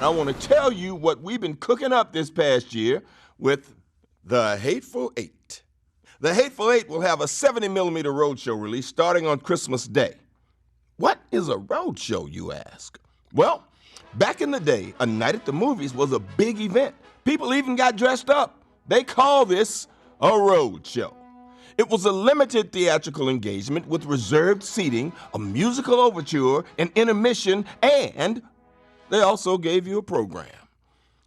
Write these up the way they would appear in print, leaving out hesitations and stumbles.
I want to tell you what we've been cooking up this past year with the Hateful Eight. The Hateful Eight will have a 70mm roadshow release starting on Christmas Day. What is a roadshow, you ask? Well, back in the day, a night at the movies was a big event. People even got dressed up. They call this a roadshow. It was a limited theatrical engagement with reserved seating, a musical overture, an intermission, and they also gave you a program.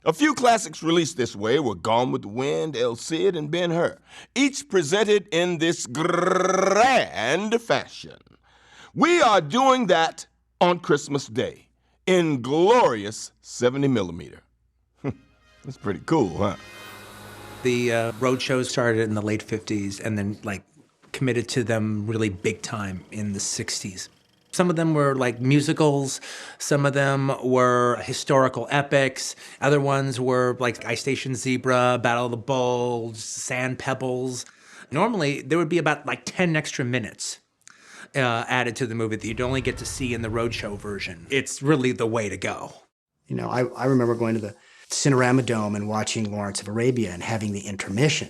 A few classics released this way were Gone with the Wind, El Cid, and Ben-Hur, each presented in this grand fashion. We are doing that on Christmas Day in glorious 70mm. That's pretty cool, huh? The road shows started in the late 50s and then committed to them really big time in the 60s. Some of them were like musicals, some of them were historical epics, other ones were like Ice Station Zebra, Battle of the Bulge, Sand Pebbles. Normally, there would be about 10 extra minutes added to the movie that you'd only get to see in the roadshow version. It's really the way to go. You know, I remember going to the Cinerama Dome and watching Lawrence of Arabia and having the intermission.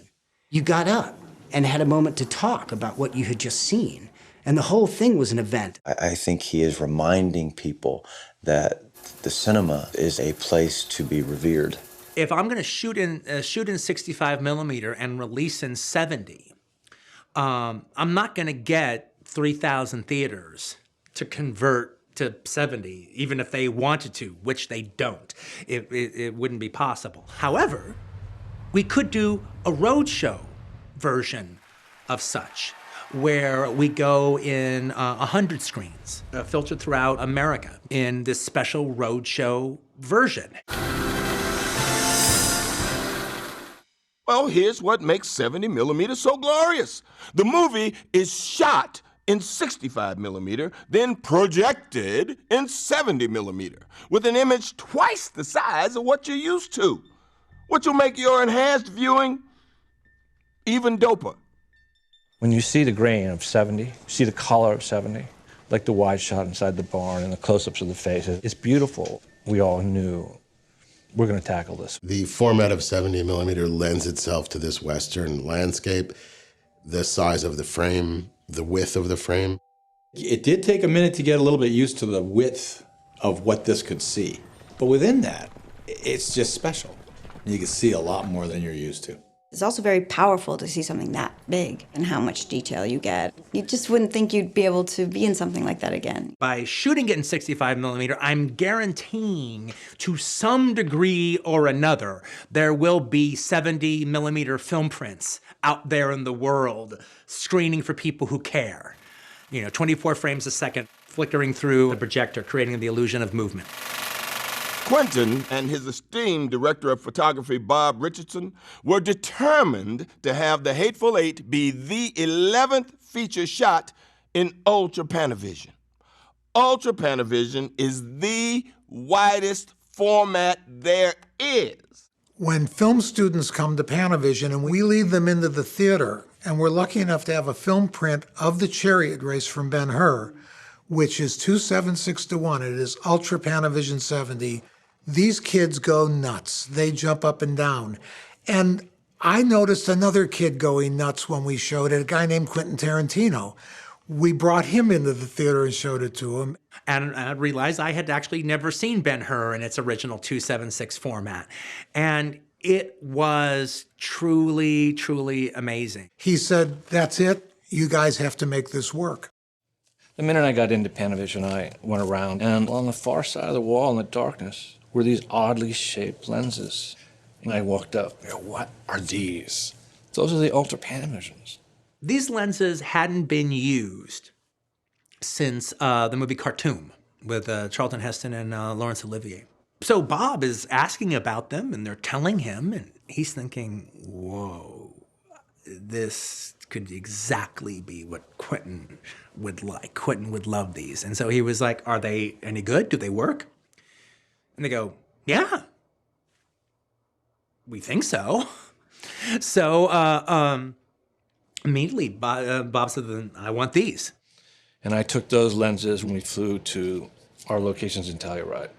You got up and had a moment to talk about what you had just seen. And the whole thing was an event. I think he is reminding people that the cinema is a place to be revered. If I'm going to shoot in 65mm and release in 70, I'm not going to get 3,000 theaters to convert to 70, even if they wanted to, which they don't. It wouldn't be possible. However, we could do a roadshow version of such, where we go in 100 screens, filtered throughout America in this special roadshow version. Well, here's what makes 70mm so glorious. The movie is shot in 65mm, then projected in 70mm, with an image twice the size of what you're used to, which will make your enhanced viewing even doper. When you see the grain of 70, you see the color of 70, like the wide shot inside the barn and the close-ups of the faces. It's beautiful. We all knew we're going to tackle this. The format of 70mm lends itself to this Western landscape, the size of the frame, the width of the frame. It did take a minute to get a little bit used to the width of what this could see. But within that, it's just special. You can see a lot more than you're used to. It's also very powerful to see something that big and how much detail you get. You just wouldn't think you'd be able to be in something like that again. By shooting it in 65mm, I'm guaranteeing to some degree or another, there will be 70mm film prints out there in the world screening for people who care. 24 frames a second, flickering through the projector, creating the illusion of movement. Quentin and his esteemed director of photography, Bob Richardson, were determined to have The Hateful Eight be the 11th feature shot in Ultra Panavision. Ultra Panavision is the widest format there is. When film students come to Panavision and we lead them into the theater, and we're lucky enough to have a film print of the chariot race from Ben-Hur, which is 2.76:1. It is Ultra Panavision 70. These kids go nuts. They jump up and down. And I noticed another kid going nuts when we showed it, a guy named Quentin Tarantino. We brought him into the theater and showed it to him. And I realized I had actually never seen Ben-Hur in its original 2.76 format. And it was truly, truly amazing. He said, "That's it. You guys have to make this work." The minute I got into Panavision, I went around, and on the far side of the wall in the darkness were these oddly shaped lenses. And I walked up. What are these? Those are the Ultra Panavisions. These lenses hadn't been used since the movie Khartoum with Charlton Heston and Laurence Olivier. So Bob is asking about them, and they're telling him, and he's thinking, whoa, this could exactly be what Quentin would like. Quentin would love these. And so he was like, are they any good? Do they work? And they go, yeah, we think so. So immediately Bob said, I want these. And I took those lenses when we flew to our locations in Telluride.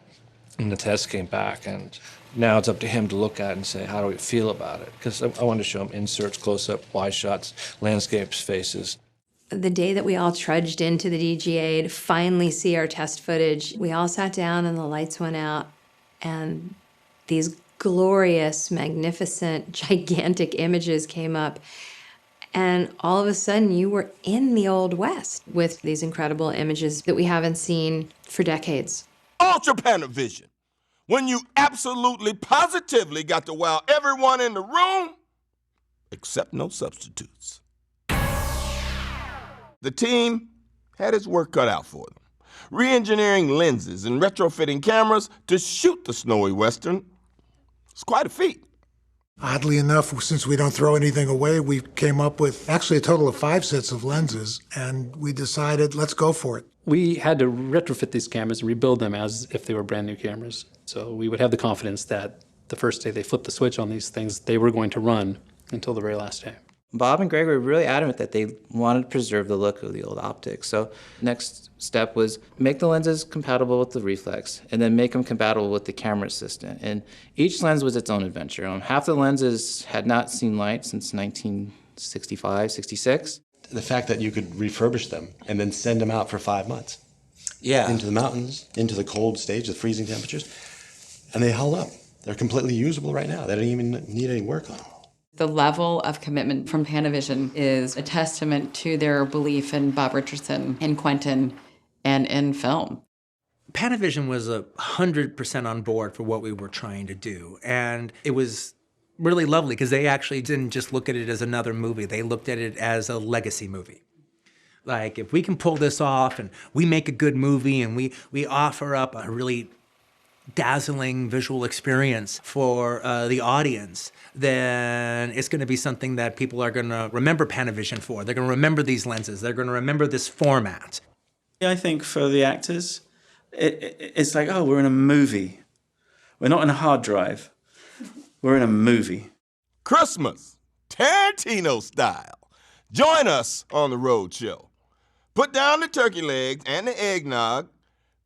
And the test came back, and now it's up to him to look at it and say, how do we feel about it? Because I wanted to show him inserts, close-up, wide shots, landscapes, faces. The day that we all trudged into the DGA to finally see our test footage, we all sat down and the lights went out, and these glorious, magnificent, gigantic images came up. And all of a sudden, you were in the Old West with these incredible images that we haven't seen for decades. Ultra Panavision, when you absolutely positively got to wow everyone in the room, except no substitutes. The team had its work cut out for them, re-engineering lenses and retrofitting cameras to shoot the snowy Western. It's quite a feat. Oddly enough, since we don't throw anything away, we came up with actually a total of 5 sets of lenses, and we decided, let's go for it. We had to retrofit these cameras and rebuild them as if they were brand new cameras. So we would have the confidence that the first day they flipped the switch on these things, they were going to run until the very last day. Bob and Greg were really adamant that they wanted to preserve the look of the old optics. So next step was make the lenses compatible with the reflex and then make them compatible with the camera assistant. And each lens was its own adventure. Half the lenses had not seen light since 1965, 66. The fact that you could refurbish them and then send them out for 5 months. Yeah. Into the mountains, into the cold stage, the freezing temperatures, and they held up. They're completely usable right now. They don't even need any work on them. The level of commitment from Panavision is a testament to their belief in Bob Richardson, in Quentin, and in film. Panavision was 100% on board for what we were trying to do. And it was really lovely because they actually didn't just look at it as another movie. They looked at it as a legacy movie. Like, if we can pull this off and we make a good movie and we offer up a really dazzling visual experience for the audience, then it's going to be something that people are going to remember Panavision for. They're going to remember these lenses. They're going to remember this format. I think for the actors, it's like, oh, we're in a movie. We're not in a hard drive. We're in a movie. Christmas, Tarantino style. Join us on the road show. Put down the turkey legs and the eggnog,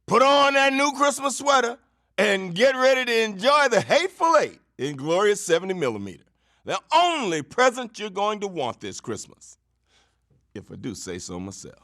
put on that new Christmas sweater, and get ready to enjoy the Hateful Eight in glorious 70mm. The only present you're going to want this Christmas, if I do say so myself.